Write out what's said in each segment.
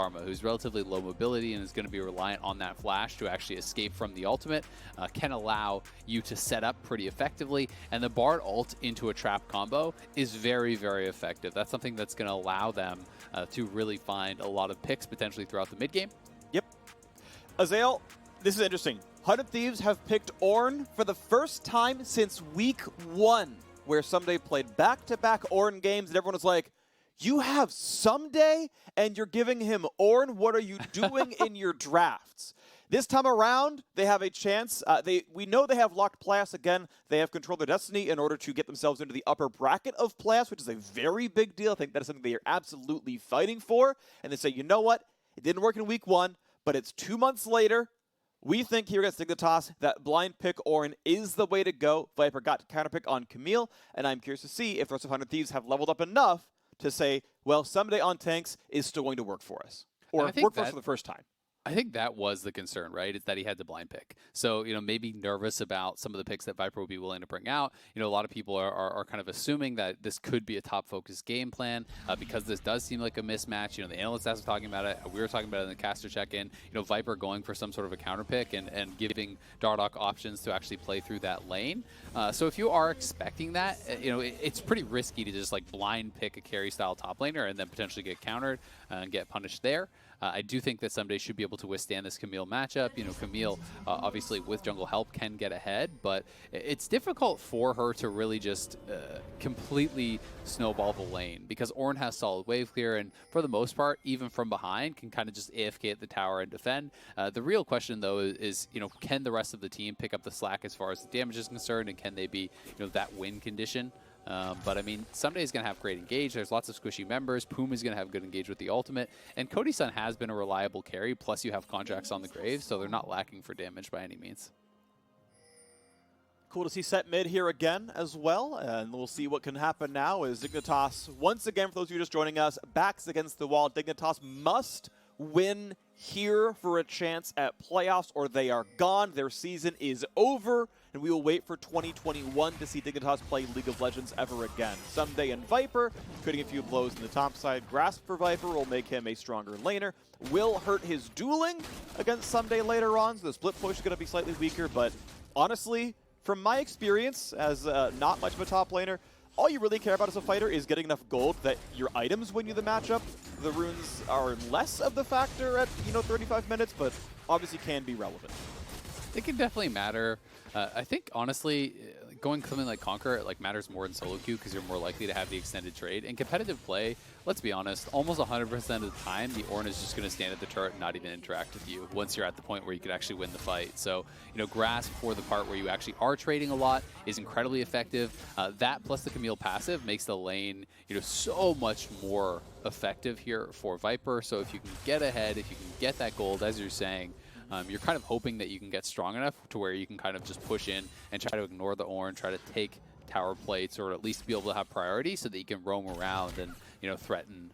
Ryoma, who's relatively low mobility and is going to be reliant on that flash to actually escape from the ultimate, can allow you to set up pretty effectively. And the Bard ult into a trap combo is very, very effective. That's something that's going to allow them to really find a lot of picks potentially throughout the mid game. Yep. Azael, this is interesting. 100 Thieves have picked Ornn for the first time since week 1, where Ssumday played back-to-back Ornn games, and everyone was like, you have Ssumday and you're giving him Ornn? What are you doing in your drafts? This time around, they have a chance. We know they have locked playoffs again. They have controlled their destiny in order to get themselves into the upper bracket of playoffs, which is a very big deal. I think that is something they are absolutely fighting for. And they say, you know what? It didn't work in week 1, but it's 2 months later. We think here against Dignitas that blind pick Ornn is the way to go. Viper got to counterpick on Camille, and I'm curious to see if the rest of 100 Thieves have leveled up enough to say, well, Ssumday on tanks is still going to work for us. Or work for us for the first time. I think that was the concern, right? Is that he had to blind pick. So, maybe nervous about some of the picks that Viper would be willing to bring out. A lot of people are kind of assuming that this could be a top-focused game plan because this does seem like a mismatch. The analysts are talking about it. We were talking about it in the caster check-in. Viper going for some sort of a counter pick and giving Dardoch options to actually play through that lane. So if you are expecting that, it's pretty risky to just like blind pick a carry-style top laner and then potentially get countered and get punished there. I do think that Ssumday should be able to withstand this Camille matchup. Camille, obviously with jungle help, can get ahead, but it's difficult for her to really just completely snowball the lane because Ornn has solid wave clear, and for the most part, even from behind, can kind of just AFK at the tower and defend. The real question, though, is can the rest of the team pick up the slack as far as the damage is concerned, and can they be that win condition? But I mean, Ssumday is going to have great engage. There's lots of squishy members. Poome is going to have good engage with the ultimate. And Cody Sun has been a reliable carry. Plus, you have Contractz on the grave, so they're not lacking for damage by any means. Cool to see Sett mid here again as well. And we'll see what can happen now as Dignitas, once again, for those of you just joining us, backs against the wall. Dignitas must win here for a chance at playoffs or they are gone. Their season is over. And we will wait for 2021 to see Dignitas play League of Legends ever again. Ssumday and Viper, trading a few blows in the top side. Grasp for Viper will make him a stronger laner. Will hurt his dueling against Ssumday later on, so the split push is going to be slightly weaker. But honestly, from my experience as not much of a top laner, all you really care about as a fighter is getting enough gold that your items win you the matchup. The runes are less of the factor at 35 minutes, but obviously can be relevant. It can definitely matter. I think, honestly, going something like Conquer matters more in solo queue because you're more likely to have the extended trade. In competitive play, let's be honest, almost 100% of the time, the Ornn is just going to stand at the turret and not even interact with you once you're at the point where you could actually win the fight. So, Grasp for the part where you actually are trading a lot is incredibly effective. That plus the Camille passive makes the lane, so much more effective here for Viper. So if you can get ahead, if you can get that gold, as you're saying, you're kind of hoping that you can get strong enough to where you can kind of just push in and try to ignore the Ornn, try to take tower plates, or at least be able to have priority so that you can roam around and, threaten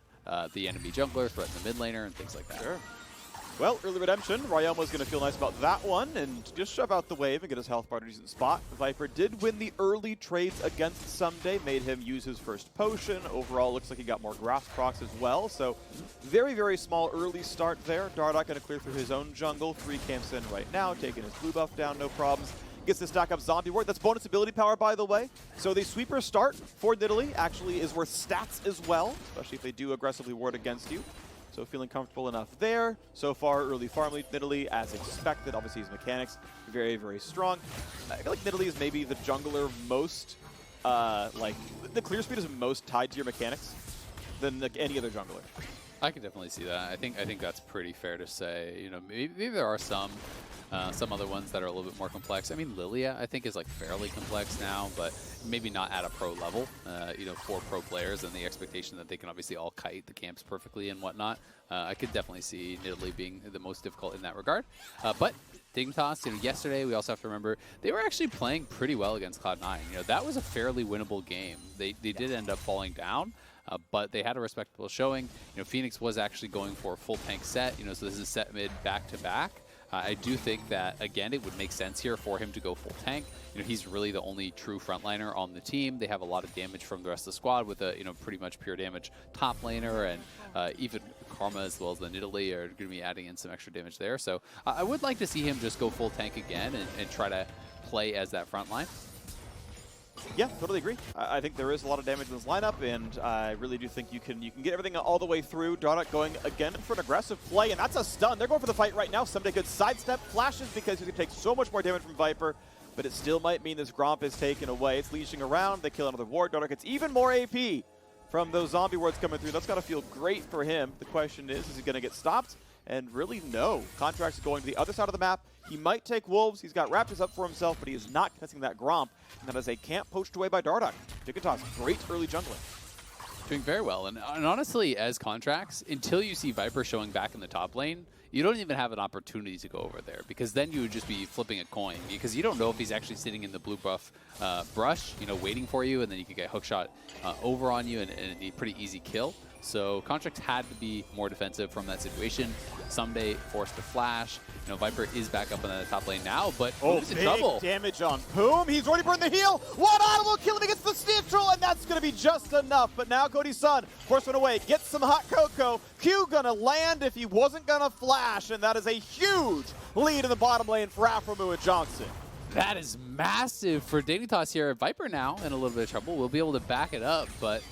the enemy jungler, threaten the mid laner, and things like that. Sure. Well, early redemption. Ryoma's going to feel nice about that one and just shove out the wave and get his health bar in a decent spot. Viper did win the early trades against Ssumday, made him use his first potion. Overall, looks like he got more grasp procs as well. So very, very small early start there. Dardoch going to clear through his own jungle. 3 camps in right now, taking his blue buff down, no problems. Gets to stack up Zombie Ward. That's bonus ability power, by the way. So the sweeper start for Nidalee actually is worth stats as well, especially if they do aggressively ward against you. So feeling comfortable enough there. So far, early farm lead Nidalee, as expected. Obviously, his mechanics, very, very strong. I feel like Nidalee is maybe the jungler most, the clear speed is most tied to your mechanics than any other jungler. I can definitely see that. I think that's pretty fair to say. Maybe there are some other ones that are a little bit more complex. I mean, Lilia, I think, is fairly complex now, but maybe not at a pro level, for pro players and the expectation that they can obviously all kite the camps perfectly and whatnot. I could definitely see Nidalee being the most difficult in that regard. But Dignitas, yesterday, we also have to remember, they were actually playing pretty well against Cloud9. That was a fairly winnable game. They did end up falling down. But they had a respectable showing. Fenix was actually going for a full tank Sett. So this is Sett mid back-to-back. I do think that, again, it would make sense here for him to go full tank. He's really the only true frontliner on the team. They have a lot of damage from the rest of the squad with a, pretty much pure damage top laner, and even Karma as well as the Nidalee are going to be adding in some extra damage there. So I would like to see him just go full tank again and try to play as that front line. Yeah, totally agree. I think there is a lot of damage in this lineup, and I really do think you can get everything all the way through. Dardoch going again for an aggressive play, and that's a stun. They're going for the fight right now. Ssumday could sidestep, flashes because he's going to take so much more damage from Viper, but it still might mean this Gromp is taken away. It's leashing around. They kill another ward. Dardoch gets even more AP from those zombie wards coming through. That's got to feel great for him. The question is he going to get stopped? And really, no. Contractz going to the other side of the map. He might take Wolves. He's got Raptors up for himself, but he is not contesting that Gromp. And that is a camp poached away by Dardoch. Dignitas, great early jungling. Doing very well. And honestly, as Contractz, until you see Viper showing back in the top lane, you don't even have an opportunity to go over there, because then you would just be flipping a coin, because you don't know if he's actually sitting in the blue buff brush, waiting for you, and then you could get hookshot over on you and a pretty easy kill. So Contractz had to be more defensive from that situation. Ssumday forced to flash. Viper is back up in the top lane now, but Poome's in trouble. Damage on Poome. He's already burned the heal. One audible kill him against the neutral, and that's going to be just enough. But now Cody Sun, force one away, gets some hot cocoa. Q going to land if he wasn't going to flash, and that is a huge lead in the bottom lane for Aphromoo and Johnsun. That is massive for Dignitas here. Viper now in a little bit of trouble. We'll be able to back it up, but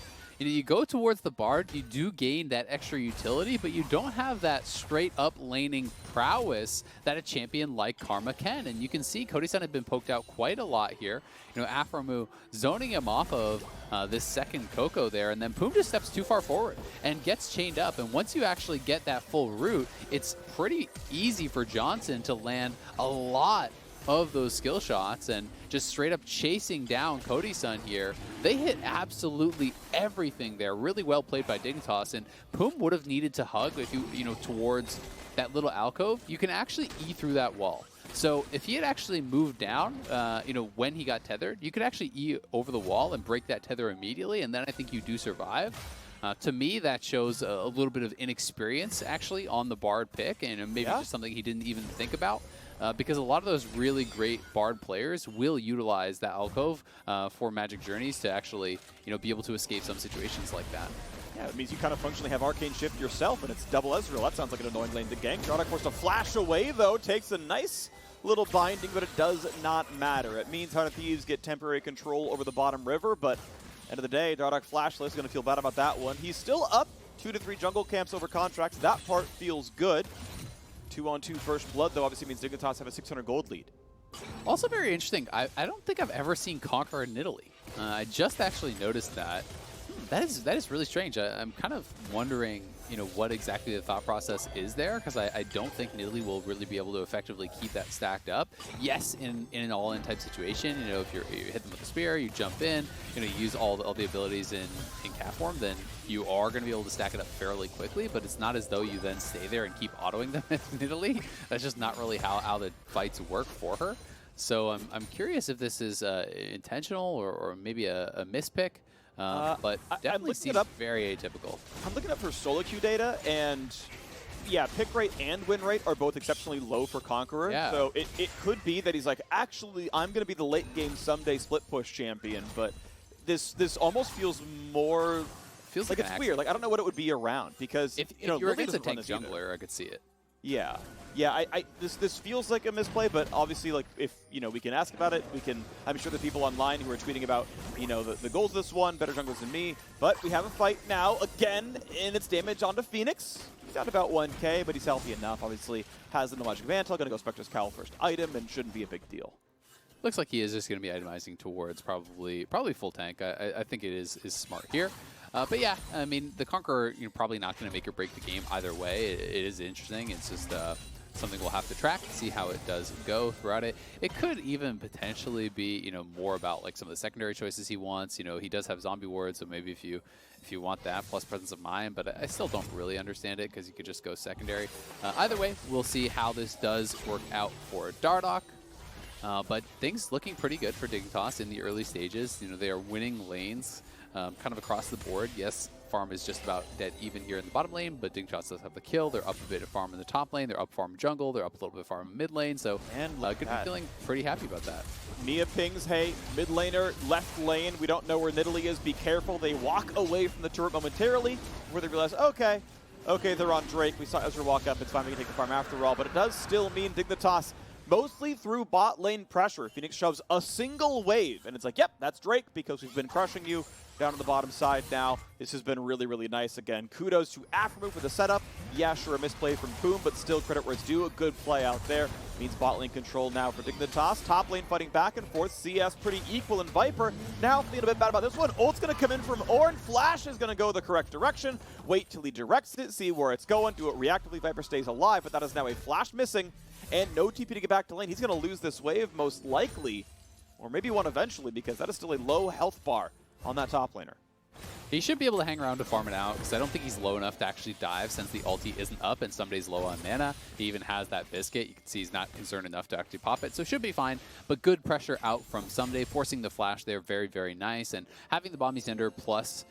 you go towards the Bard, you do gain that extra utility, but you don't have that straight up laning prowess that a champion like Karma can. And you can see Cody Sun had been poked out quite a lot here. Aphromoo zoning him off of this second Coco there, and then Poome just steps too far forward and gets chained up. And once you actually get that full route, it's pretty easy for Johnsun to land a lot of those skill shots and just straight up chasing down Cody Sun here. They hit absolutely everything there. Really well played by Dignitas, and Poome would have needed to hug if you towards that little alcove. You can actually E through that wall. So if he had actually moved down, when he got tethered, you could actually E over the wall and break that tether immediately, and then I think you do survive. To me, that shows a little bit of inexperience actually on the Bard pick, and maybe just something he didn't even think about. Because a lot of those really great Bard players will utilize that alcove for Magic Journeys to actually, be able to escape some situations like that. Yeah, it means you kind of functionally have Arcane Shift yourself, and it's double Ezreal. That sounds like an annoying lane to gank. Dardoch forced to flash away, though. Takes a nice little binding, but it does not matter. It means Thieves get temporary control over the bottom river, but end of the day, Dardoch flashless is going to feel bad about that one. He's still up 2 to 3 jungle camps over Contractz. That part feels good. 2-on-2 first blood, though, obviously means Dignitas have a 600 gold lead. Also very interesting, I don't think I've ever seen Conqueror Nidalee. I just actually noticed that. That is really strange. I'm kind of wondering, what exactly the thought process is there, because I don't think Nidalee will really be able to effectively keep that stacked up. Yes, in an all-in type situation, if you hit them with a spear, you jump in, you use all the abilities in cat form, then you are going to be able to stack it up fairly quickly, but it's not as though you then stay there and keep autoing them at Nidalee. That's just not really how the fights work for her. So I'm curious if this is intentional or maybe a mispick. But definitely seems very atypical. I'm looking up for solo queue data, and yeah, pick rate and win rate are both exceptionally low for Conqueror. Yeah. So it could be that he's like, actually, I'm going to be the late game Ssumday split push champion, but this almost feels more... Feels like it's weird. Like, I don't know what it would be around, because if you're against a tank jungler, I could see it. Yeah. Yeah, this feels like a misplay, but obviously, like, if, we can ask about it, I'm sure the people online who are tweeting about, the goals of this one, better junglers than me, but we have a fight now, again, and it's damage onto Fenix. He's at about 1k, but he's healthy enough, obviously, has the Magic Mantle, gonna go Spectre's Cowl first item, and shouldn't be a big deal. Looks like he is just gonna be itemizing towards probably full tank. I think it is smart here. But yeah, I mean, the Conqueror, probably not going to make or break the game either way. It is interesting. It's just something we'll have to track, see how it does go throughout it. It could even potentially be, more about like some of the secondary choices he wants. He does have zombie wards, so maybe if you want that plus presence of mind, but I still don't really understand it because you could just go secondary. Either way, we'll see how this does work out for Dardoch. But things looking pretty good for Dignitas in the early stages. They are winning lanes. Kind of across the board. Yes, farm is just about dead even here in the bottom lane, but Dignitas does have the kill. They're up a bit of farm in the top lane. They're up farm jungle. They're up a little bit of farm mid lane. So could be feeling pretty happy about that. Nia pings, hey, mid laner, left lane. We don't know where Nidalee is. Be careful. They walk away from the turret momentarily, where they realize, okay, Okay, they're on Drake. We saw Ezreal walk up. It's fine, we can take the farm after all. But it does still mean Dignitas mostly through bot lane pressure. Phoenix shoves a single wave, and it's like, yep, that's Drake because we've been crushing you down on the bottom side now. This has been really, really nice again. Kudos to Aphromoo for the setup. Yeah, sure, a misplay from Poome, but still credit where it's due. A good play out there. Means bot lane control now for Dignitas. Top lane fighting back and forth. CS pretty equal in Viper. Now feeling a bit bad about this one. Ult's going to come in from Ornn. Flash is going to go the correct direction. Wait till he directs it, see where it's going. Do it reactively. Viper stays alive, but that is now a flash missing. And no TP to get back to lane. He's going to lose this wave most likely. Or maybe one eventually, because that is still a low health bar on that top laner. He should be able to hang around to farm it out, because I don't think he's low enough to actually dive since the ulti isn't up and Ssumday's low on mana. He even has that biscuit. You can see he's not concerned enough to actually pop it, so should be fine. But good pressure out from Ssumday, forcing the flash there, very, very nice. And having the Bomb Extender plus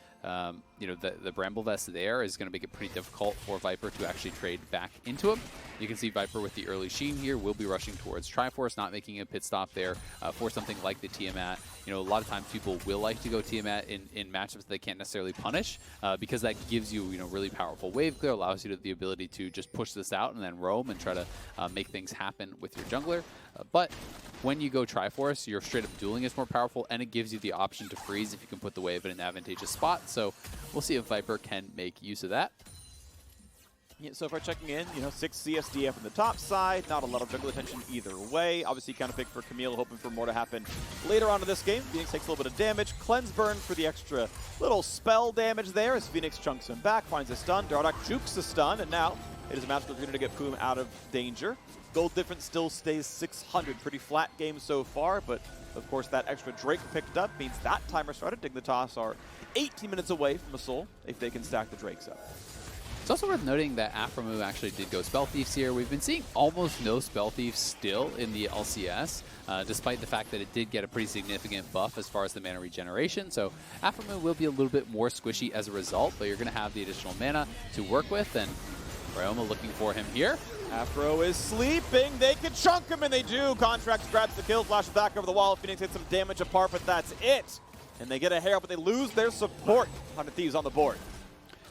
you know, the Bramble Vest there is going to make it pretty difficult for Viper to actually trade back into him. You can see Viper with the early Sheen here will be rushing towards Triforce, not making a pit stop there for something like the Tiamat. You know, a lot of times people will like to go Tiamat in matchups that they can't necessarily punish because that gives you, you know, really powerful wave clear, allows you the ability to just push this out and then roam and try to make things happen with your jungler. But when you go Triforce, your straight up dueling is more powerful, and it gives you the option to freeze if you can put the wave in an advantageous spot. So we'll see if Viper can make use of that. Yeah, so far checking in, you know, 6 CSDF on the top side, not a lot of jungle attention either way. Obviously kind of picked for Camille, hoping for more to happen later on in this game. Phoenix takes a little bit of damage. Cleanse Burn for the extra little spell damage there as Phoenix chunks him back, finds a stun. Dardoch jukes the stun, and now it is a magical opportunity to get Poome out of danger. Gold difference still stays 600. Pretty flat game so far, but of course that extra Drake picked up means that timer started. Dignitas are 18 minutes away from a soul if they can stack the Drakes up. It's also worth noting that Aphromoo actually did go Spell Thieves here. We've been seeing almost no Spell Thieves still in the LCS, despite the fact that it did get a pretty significant buff as far as the mana regeneration. So Aphromoo will be a little bit more squishy as a result, but you're going to have the additional mana to work with, and Ryoma looking for him here. Aphro is sleeping. They can chunk him, and they do. Contractz grabs the kill, flashes back over the wall. Phoenix hits some damage apart, but that's it. And they get a Herald, but they lose their support. 100 Thieves on the board.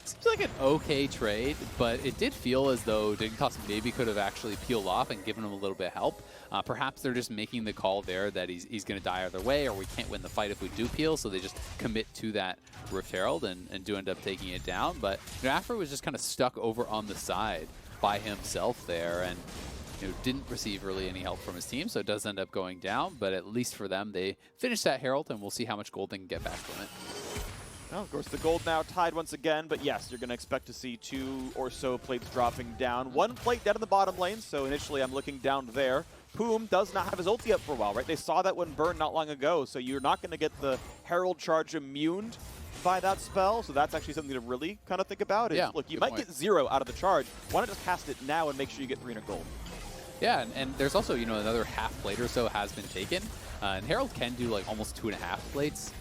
Seems like an okay trade, but it did feel as though Dignitas maybe could have actually peeled off and given him a little bit of help. Perhaps they're just making the call there that he's going to die either way, or we can't win the fight if we do peel, so they just commit to that Rift Herald and do end up taking it down. But you know, Aphro was just kind of stuck over on the side by himself there, and you know, didn't receive really any help from his team, so it does end up going down. But at least for them, they finished that Herald, and we'll see how much gold they can get back from it. Well, of course, the gold now tied once again, but yes, you're going to expect to see 2 or so plates dropping down. 1 plate dead in the bottom lane, so initially I'm looking down there. Poome does not have his ulti up for a while, right? They saw that one burn not long ago, so you're not going to get the Herald charge immuned by that spell, so that's actually something to really kind of think about. Is, yeah, look, you might get 0 out of the charge. Why not just cast it now and make sure you get 300 gold? Yeah, and there's also, you know, another half plate or so has been taken, and Herald can do like almost 2.5 plates.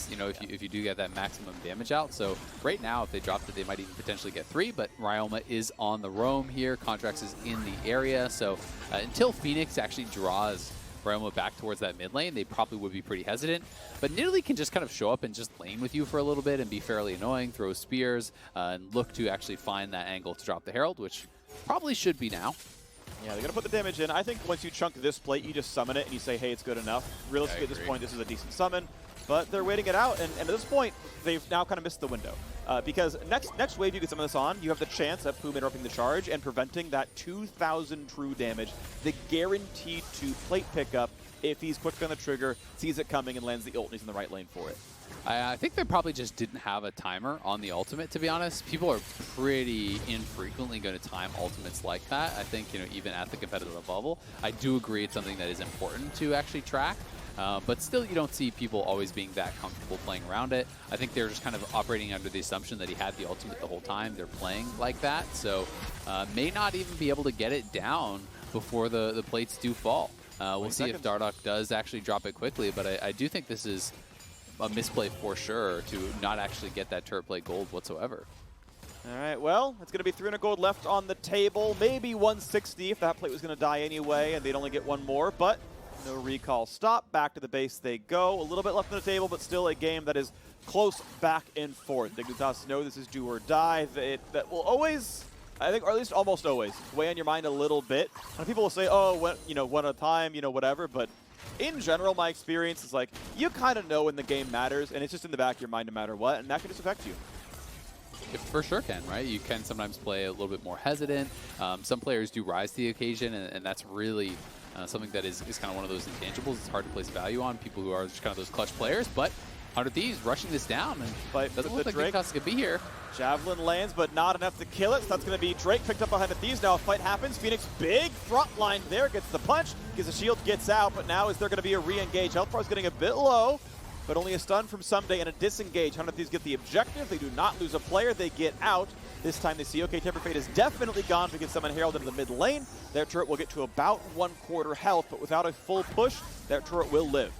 You know, if you do get that maximum damage out. So right now, if they dropped it, they might even potentially get 3, but Ryoma is on the roam here. Contractz is in the area, so until Phoenix actually draws Ryoma back towards that mid lane, they probably would be pretty hesitant. But Nidalee can just kind of show up and just lane with you for a little bit and be fairly annoying, throw spears, and look to actually find that angle to drop the Herald, which probably should be now. Yeah, they're going to put the damage in. I think once you chunk this plate, you just summon it and you say, hey, it's good enough. Realistically, at this point, this is a decent summon. But they're waiting it out, and at this point, they've now kind of missed the window. Because next wave you can summon this on, you have the chance of Poome interrupting the charge and preventing that 2,000 true damage, the guaranteed to plate pickup if he's quick on the trigger, sees it coming, and lands the ult, and he's in the right lane for it. I think they probably just didn't have a timer on the ultimate, to be honest. People are pretty infrequently going to time ultimates like that. I think, you know, even at the competitive level, I do agree it's something that is important to actually track. But still, you don't see people always being that comfortable playing around it. I think they're just kind of operating under the assumption that he had the ultimate the whole time. They're playing like that, so may not even be able to get it down before the plates do fall. We'll see if Dardoch does actually drop it quickly, but I do think this is a misplay for sure to not actually get that turret plate gold whatsoever. All right, well, it's going to be 300 gold left on the table, maybe 160 if that plate was going to die anyway, and they'd only get 1 more, but No recall stop. Back to the base they go. A little bit left on the table, but still a game that is close back and forth. Dignitas know this is do or die. That will always, I think, or at least almost always, weigh on your mind a little bit. And people will say, oh, one at a time, whatever. But in general, my experience is like, you kind of know when the game matters, and it's just in the back of your mind no matter what, and that can just affect you. It for sure can, right? You can sometimes play a little bit more hesitant. Some players do rise to the occasion, and that's really something that is kind of one of those intangibles. It's hard to place value on people who are just kind of those clutch players. But 100 Thieves rushing this down, and doesn't look like Dignitas could be here. Javelin lands, but not enough to kill it. So that's going to be Drake picked up behind the Thieves. Now a fight happens. Phoenix, big front line there, gets the punch, gets the shield, gets out. But now is there going to be a re-engage? Health bar is getting a bit low, but only a stun from Ssumday and a disengage. 100 Thieves get the objective. They do not lose a player. They get out. This time they see, okay, Temper Fate is definitely gone. We can summon Herald into the mid lane. Their turret will get to about 1/4 health, but without a full push, their turret will live.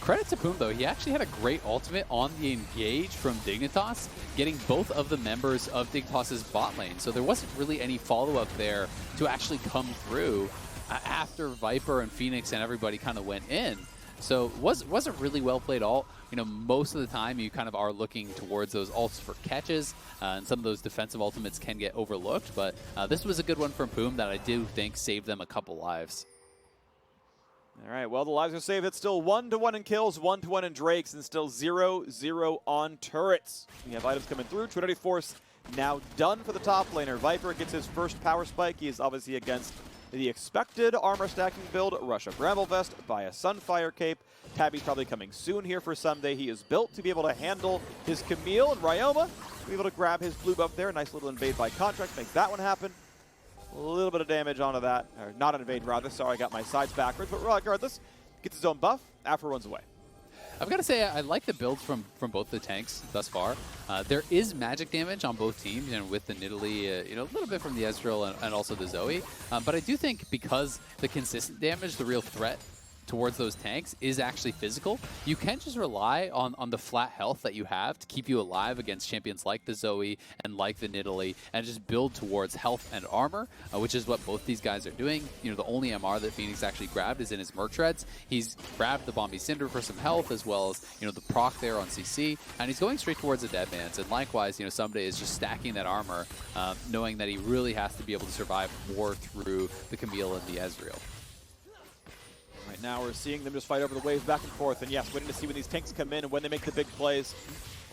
Credit to Poome, though. He actually had a great ultimate on the engage from Dignitas, getting both of the members of Dignitas' bot lane. So there wasn't really any follow-up there to actually come through after Viper and Phoenix and everybody kind of went in. So it was a really well-played ult. Most of the time you kind of are looking towards those ults for catches, and some of those defensive ultimates can get overlooked. But this was a good one from Poome that I do think saved them a couple lives. All right, well, the lives are saved. It's still 1-1 in kills, 1-1 in Drakes, and still 0-0 on turrets. We have items coming through. Trinity Force now done for the top laner. Viper gets his first power spike. He is obviously against the expected armor stacking build, Russia Bramble Vest by a Sunfire Cape. Tabby's probably coming soon here for Ssumday. He is built to be able to handle his Camille, and Ryoma to be able to grab his blue buff there. Nice little invade by Contractz, make that one happen. A little bit of damage onto that, or not an invade rather. Sorry, I got my sides backwards, but regardless, gets his own buff. Aphro runs away. I've got to say, I like the builds from both the tanks thus far. There is magic damage on both teams, with the Nidalee, a little bit from the Ezreal and also the Zoe. But I do think because the consistent damage, the real threat towards those tanks is actually physical, you can't just rely on the flat health that you have to keep you alive against champions like the Zoe and like the Nidalee, and just build towards health and armor, which is what both these guys are doing. The only MR that Phoenix actually grabbed is in his Merc Treads. He's grabbed the Bombi Cinder for some health, as well as the proc there on CC, and he's going straight towards the Deadmans. And likewise, Ssumday is just stacking that armor, knowing that he really has to be able to survive more through the Camille and the Ezreal. Right now we're seeing them just fight over the waves back and forth, and yes, waiting to see when these tanks come in and when they make the big plays.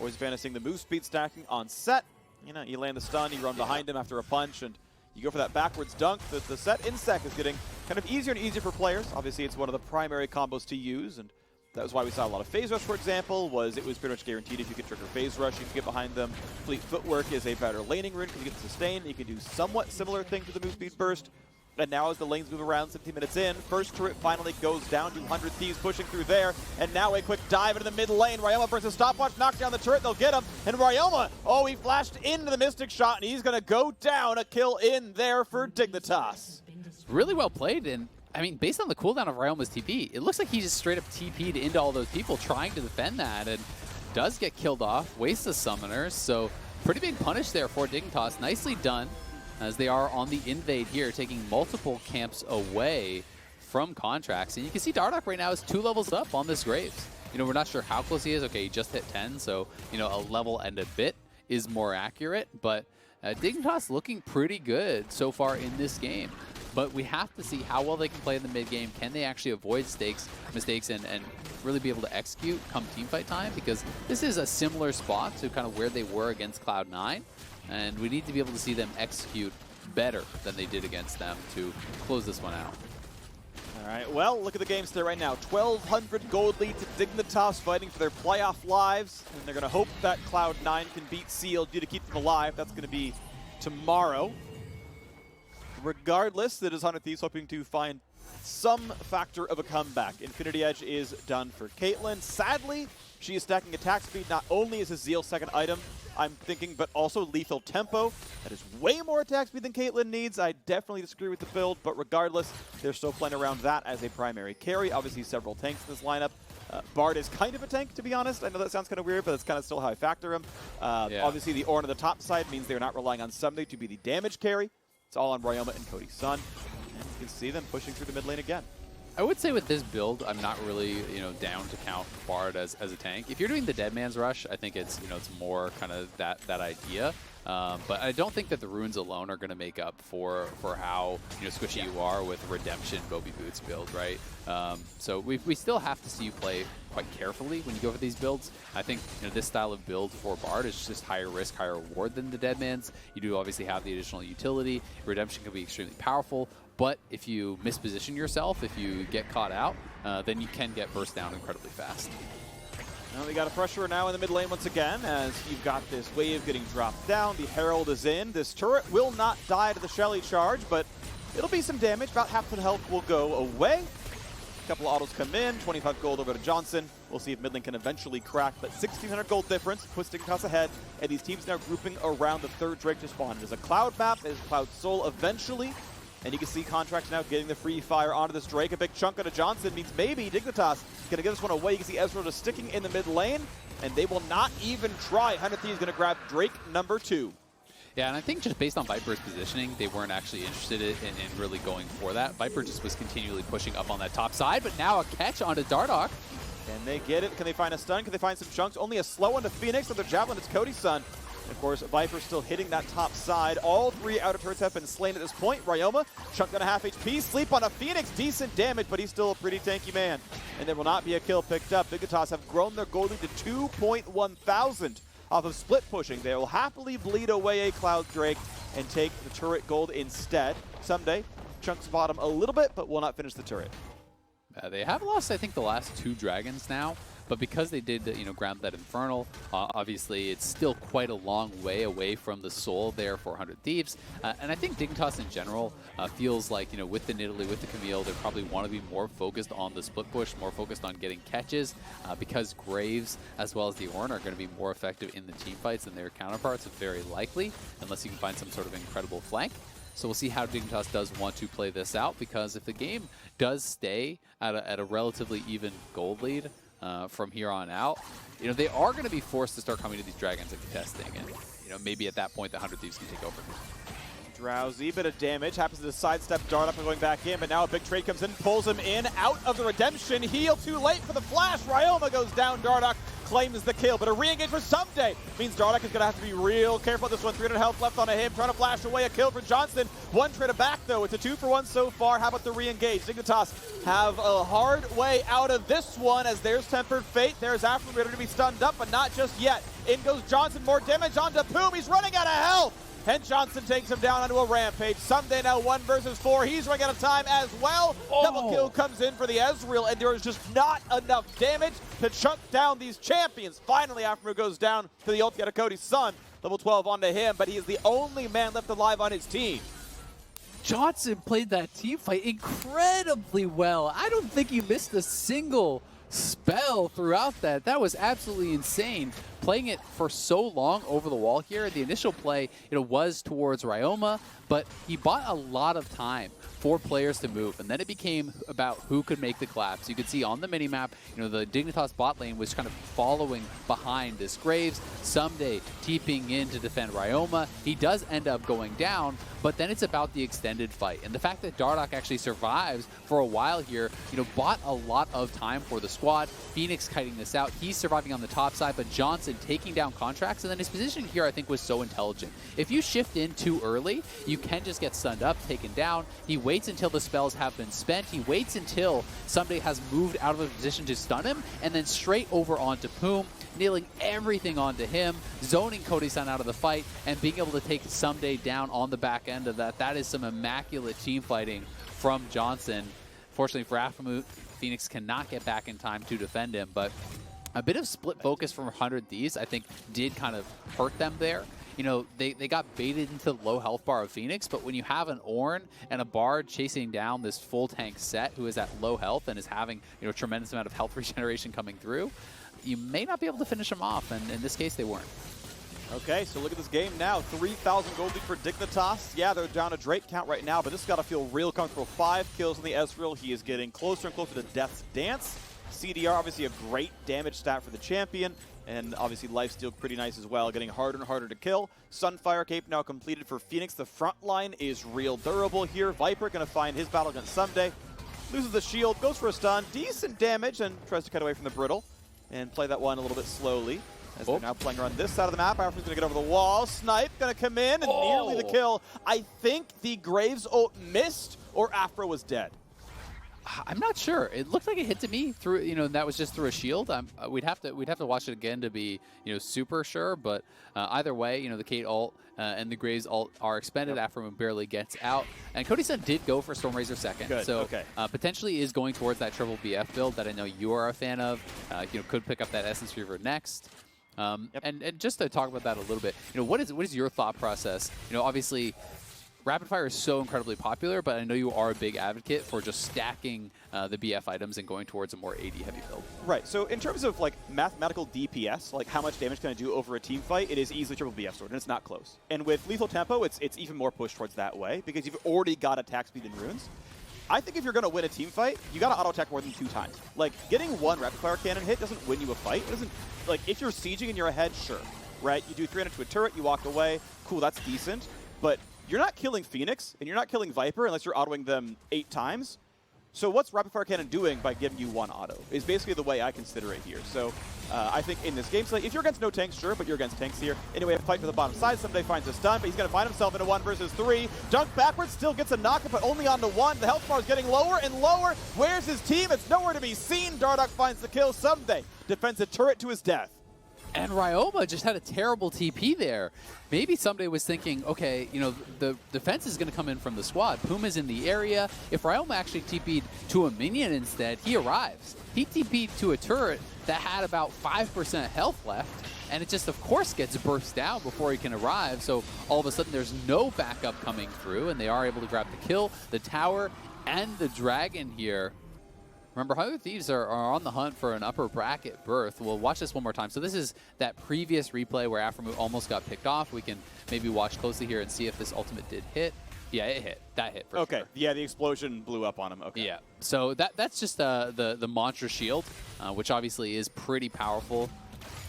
Always fantasizing the move speed stacking on Sett. You land the stun, you run behind him after a punch, and you go for that backwards dunk. The Sett insect is getting kind of easier and easier for players. Obviously, it's one of the primary combos to use, and that was why we saw a lot of phase rush, for example, it was pretty much guaranteed if you could trigger phase rush, you can get behind them. Fleet footwork is a better laning rune because you get the sustain. You can do somewhat similar things with the move speed burst. And now as the lanes move around 17 minutes in, first turret finally goes down to 100 Thieves pushing through there. And now a quick dive into the mid lane. Ryoma brings a stopwatch, knock down the turret, they'll get him. And Ryoma, he flashed into the Mystic Shot, and he's going to go down. A kill in there for Dignitas. Really well played, and based on the cooldown of Ryoma's TP, it looks like he just straight up TP'd into all those people trying to defend that, and does get killed off, wastes the summoners. So pretty big punish there for Dignitas. Nicely done, as they are on the invade here, taking multiple camps away from Contractz. And you can see Dardoch right now is 2 levels up on this Graves. We're not sure how close he is. Okay, he just hit 10, so, a level and a bit is more accurate. But Dignitas looking pretty good so far in this game. But we have to see how well they can play in the mid game. Can they actually avoid mistakes and really be able to execute come teamfight time? Because this is a similar spot to kind of where they were against Cloud9. And we need to be able to see them execute better than they did against them to close this one out. All right, well, look at the game state right now. 1,200 gold lead to Dignitas, fighting for their playoff lives. And they're going to hope that Cloud9 can beat CLG to keep them alive. That's going to be tomorrow. Regardless, it is 100 Thieves hoping to find some factor of a comeback. Infinity Edge is done for Caitlyn. Sadly, she is stacking attack speed. Not only is Azael's second item, I'm thinking, but also lethal tempo. That is way more attack speed than Caitlyn needs. I definitely disagree with the build, but regardless, they're still playing around that as a primary carry. Obviously, several tanks in this lineup. Bard is kind of a tank, to be honest. I know that sounds kind of weird, but that's kind of still how I factor him. Obviously, the Ornn on the top side means they're not relying on Ssumday to be the damage carry. It's all on Ryoma and Cody Sun. And you can see them pushing through the mid lane again. I would say with this build, I'm not really, down to count Bard as a tank. If you're doing the Dead Man's Rush, I think it's, it's more kind of that idea. But I don't think that the runes alone are going to make up for how squishy you are with Redemption Bobby Boots build, right? So we still have to see you play quite carefully when you go for these builds. I think this style of build for Bard is just higher risk, higher reward than the Dead Man's. You do obviously have the additional utility. Redemption can be extremely powerful, but if you misposition yourself, if you get caught out, then you can get burst down incredibly fast. Now we got a pressure now in the mid lane once again, as you've got this wave getting dropped down. The Herald is in. This turret will not die to the Shelly charge, but it'll be some damage. About half the health will go away. A couple of autos come in. 25 gold over to Johnsun. We'll see if mid lane can eventually crack, but 1,600 gold difference puts Dignitas ahead, and these teams now grouping around the third Drake to spawn. There's a Cloud map, there's Cloud Soul eventually, and you can see Contractz now getting the free fire onto this Drake. A big chunk onto Johnsun means maybe Dignitas going to give this one away. You can see Ezreal just sticking in the mid lane, and they will not even try. 100 Thieves going to grab Drake number 2. Yeah, and I think just based on Viper's positioning, they weren't actually interested in really going for that. Viper just was continually pushing up on that top side, but now a catch onto Dardoch. Can they get it? Can they find a stun? Can they find some chunks? Only a slow one to Phoenix on their Javelin. It's Cody Sun. Of course, Viper still hitting that top side. All 3 outer turrets have been slain at this point. Ryoma chunked on a half HP. Sleep on a Phoenix. Decent damage, but he's still a pretty tanky man. And there will not be a kill picked up. Dignitas have grown their gold lead to 2.1 thousand off of split pushing. They will happily bleed away a Cloud Drake and take the turret gold instead. Ssumday chunks bottom a little bit, but will not finish the turret. They have lost, I think, the last 2 dragons now, but because they did, ground that Infernal, obviously it's still quite a long way away from the soul there for 100 Thieves. And I think Dignitas in general feels like, with the Nidalee, with the Camille, they probably want to be more focused on the split push, more focused on getting catches, because Graves as well as the Ornn are going to be more effective in the team fights than their counterparts, very likely, unless you can find some sort of incredible flank. So we'll see how Dignitas does want to play this out, because if the game does stay at a relatively even gold lead from here on out, they are going to be forced to start coming to these dragons and contesting, and maybe at that point the 100 Thieves can take over. Drowsy, bit of damage, happens to sidestep Dardoch and going back in, but now a big trade comes in, pulls him in, out of the Redemption, heal too late for the flash, Ryoma goes down, Dardoch claims the kill, but a re-engage for Ssumday means Dardoch is going to have to be real careful with this one. 300 health left on him, trying to flash away a kill for Johnsun. 1 trade back though, it's a 2-for-1 so far. How about the re-engage? Dignitas have a hard way out of this one, as there's Tempered Fate, there's Aphromoo ready to be stunned up, but not just yet. In goes Johnsun, more damage onto Poome, he's running out of health! And Johnsun takes him down onto a rampage. Ssumday now 1 versus 4. He's running out of time as well. Double kill comes in for the Ezreal, and there is just not enough damage to chunk down these champions. Finally, Aphromoo goes down to the ulti out of Cody Sun. Level 12 onto him, but he is the only man left alive on his team. Johnsun played that team fight incredibly well. I don't think he missed a single spell throughout that. That was absolutely insane. Playing it for so long over the wall here. The initial play, was towards Ryoma, but he bought a lot of time for players to move, and then it became about who could make the collapse. You could see on the minimap, the Dignitas bot lane was kind of following behind this Graves. Ssumday TPing in to defend Ryoma. He does end up going down, but then it's about the extended fight. And the fact that Dardoch actually survives for a while here, bought a lot of time for the squad. Phoenix kiting this out. He's surviving on the top side, but Johnsun taking down Contractz, and then his position here I think was so intelligent. If you shift in too early, you can just get stunned up, taken down. He waits until the spells have been spent. He waits until somebody has moved out of a position to stun him, and then straight over onto Poome, nailing everything onto him, zoning Cody Sun out of the fight, and being able to take Ssumday down on the back end of that. That is some immaculate team fighting from Johnsun. Fortunately for Aphromoo, Phoenix cannot get back in time to defend him, but a bit of split focus from 100 Thieves, I think, did kind of hurt them there. They got baited into the low health bar of Phoenix, but when you have an Ornn and a Bard chasing down this full tank Sett who is at low health and is having a tremendous amount of health regeneration coming through, you may not be able to finish them off, and in this case they weren't. Okay, so look at this game now. 3,000 gold lead for Dignitas. Yeah, they're down a Drake count right now, but this has got to feel real comfortable. 5 kills on the Ezreal. He is getting closer and closer to Death's Dance. CDR, obviously a great damage stat for the champion, and obviously lifesteal pretty nice as well, getting harder and harder to kill. Sunfire Cape now completed for Phoenix. The front line is real durable here. Viper going to find his battle against Ssumday. loses the shield, goes for a stun, decent damage, and tries to cut away from the brittle and play that one a little bit slowly. As they're now playing around this side of the map. Aphro's going to get over the wall. Snipe going to come in and nearly the kill. I think the Graves ult missed or Aphro was dead. I'm not sure. It looked like it hit to me through, that was just through a shield. We'd have to watch it again to be, super sure. But either way, the Kate ult and the Graves ult are expended. Aphromoo barely gets out, and Cody Sun did go for Stormrazor second. Good. So okay. Potentially is going towards that triple BF build that I know you are a fan of. Could pick up that Essence Reaver next. And just to talk about that a little bit, what is your thought process? Obviously, Rapid Fire is so incredibly popular, but I know you are a big advocate for just stacking the BF items and going towards a more AD heavy build. Right. So in terms of like mathematical DPS, like how much damage can I do over a team fight, it is easily triple BF sword, and it's not close. And with lethal tempo, it's even more pushed towards that way because you've already got attack speed and runes. I think if you're going to win a team fight, you got to auto-attack more than 2 times. Like, getting one rapid-fire cannon hit doesn't win you a fight. It doesn't, like, if you're sieging and you're ahead, sure, right? You do 300 to a turret, you walk away, cool, that's decent. But you're not killing Phoenix, and you're not killing Viper unless you're autoing them 8 times. So what's rapid-fire cannon doing by giving you 1 auto is basically the way I consider it here. So I think in this game, so if you're against no tanks, sure, but you're against tanks here. Anyway, a fight for the bottom side. Ssumday finds a stun, but he's going to find himself in a 1 versus 3. Dunk backwards, still gets a knock, but only onto 1. The health bar is getting lower and lower. Where's his team? It's nowhere to be seen. Dardoch finds the kill. Ssumday defends a turret to his death. And Ryoma just had a terrible TP there. Maybe Ssumday was thinking, okay, the defense is going to come in from the squad. Poome is in the area. If Ryoma actually TP'd to a minion instead, he arrives. He TP'd to a turret that had about 5% health left, and it just, of course, gets burst down before he can arrive. So all of a sudden, there's no backup coming through, and they are able to grab the kill, the tower, and the dragon here. Remember, how the Thieves are on the hunt for an upper bracket berth. We'll watch this one more time. So this is that previous replay where Aphromoo almost got picked off. We can maybe watch closely here and see if this ultimate did hit. Yeah, it hit. That hit for sure. Okay. Yeah, the explosion blew up on him. Okay. Yeah. So that's just the monster shield, which obviously is pretty powerful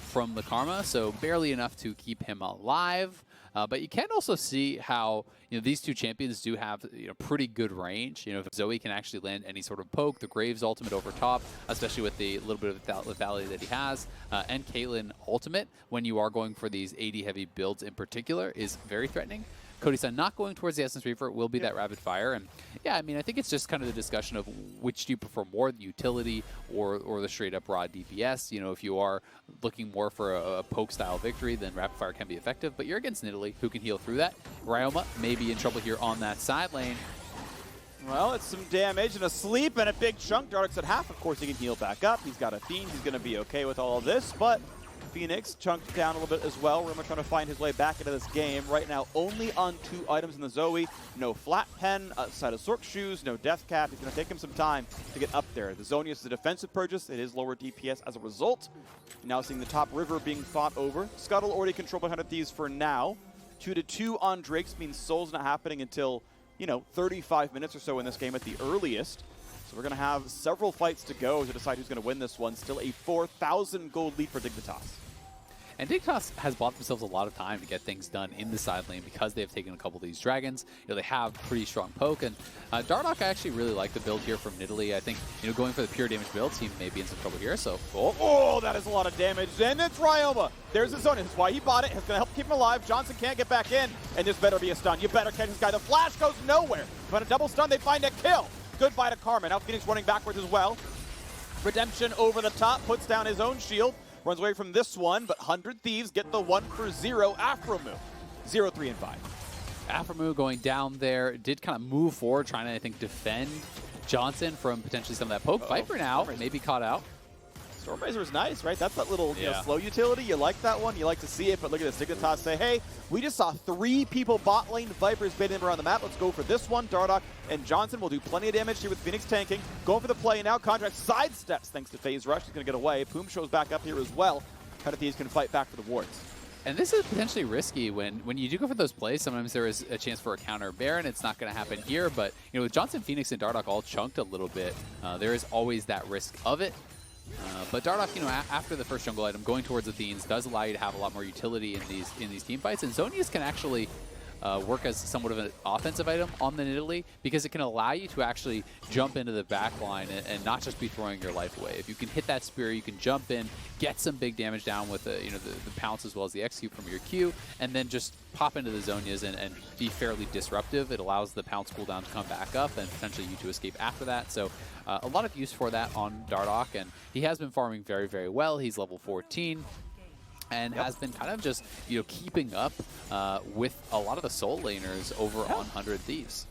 from the Karma. So barely enough to keep him alive. But you can also see how these two champions do have pretty good range. If Zoe can actually land any sort of poke, the Graves ultimate over top, especially with the little bit of lethality that he has, and Caitlyn ultimate, when you are going for these AD heavy builds in particular, is very threatening. Cody Sun not going towards the Essence Reaver will be that rapid fire. And yeah, I mean, I think it's just kind of the discussion of which do you prefer more, the utility or the straight up raw DPS. If you are looking more for a poke style victory, then rapid fire can be effective. But you're against Nidalee, who can heal through that. Ryoma may be in trouble here on that side lane. Well, it's some damage and a sleep and a big chunk. Dardoch's at half. Of course, he can heal back up. He's got a Fiend. He's going to be okay with all of this. But Phoenix chunked down a little bit as well. Ryoma trying to find his way back into this game. Right now, only on 2 items in the Zoe. No flat pen, outside of Sork shoes, no death cap. It's going to take him some time to get up there. The Zonius is a defensive purchase. It is lower DPS as a result. Now seeing the top river being fought over. Scuttle already controlled by 100 Thieves for now. 2-2 on Drakes means Soul's not happening until, 35 minutes or so in this game at the earliest. So we're going to have several fights to go to decide who's going to win this one. Still a 4,000 gold lead for Dignitas. And Dignitas has bought themselves a lot of time to get things done in the side lane because they've taken a couple of these dragons. They have pretty strong poke. And Dardoch, I actually really like the build here from Nidalee. I think, going for the pure damage build, team may be in some trouble here. So, oh, that is a lot of damage. And it's Ryoma. There's his zone. That's why he bought it. It's going to help keep him alive. Johnsun can't get back in. And this better be a stun. You better catch this guy. The flash goes nowhere. But a double stun, they find a kill. Goodbye to Karma. Now Phoenix running backwards as well. Redemption over the top. Puts down his own shield. Runs away from this one, but 100 Thieves get the 1 for 0. Aphromoo, 0, 3, and 5. Aphromoo going down there, did kind of move forward, trying to, I think, defend Johnsun from potentially some of that poke. Viper now, maybe caught out. Stormrazor is nice, right? That's that little slow utility. You like that one. You like to see it, but look at this. Dignitas say, hey, we just saw 3 people bot lane. Viper's baiting them around the map. Let's go for this one. Dardoch and Johnsun will do plenty of damage here with Phoenix tanking. Going for the play now. Contractz sidesteps thanks to Phase Rush. He's going to get away. Poome shows back up here as well. Kind of Thieves can fight back for the wards. And this is potentially risky when you do go for those plays. Sometimes there is a chance for a counter Baron. It's not going to happen here, but with Johnsun, Phoenix, and Dardoch all chunked a little bit, there is always that risk of it. But Dardoch, after the first jungle item, going towards the Thieves does allow you to have a lot more utility in these team fights. And Zonius can actually work as somewhat of an offensive item on the Nidalee, because it can allow you to actually jump into the back line and not just be throwing your life away. If you can hit that spear, you can jump in, get some big damage down with the pounce as well as the execute from your Q, and then just pop into the Zhonya's and be fairly disruptive. It allows the pounce cooldown to come back up and potentially you to escape after that. So a lot of use for that on Dardoch, and he has been farming very, very well. He's level 14. And has been kind of just, keeping up with a lot of the soul laners over on 100 Thieves.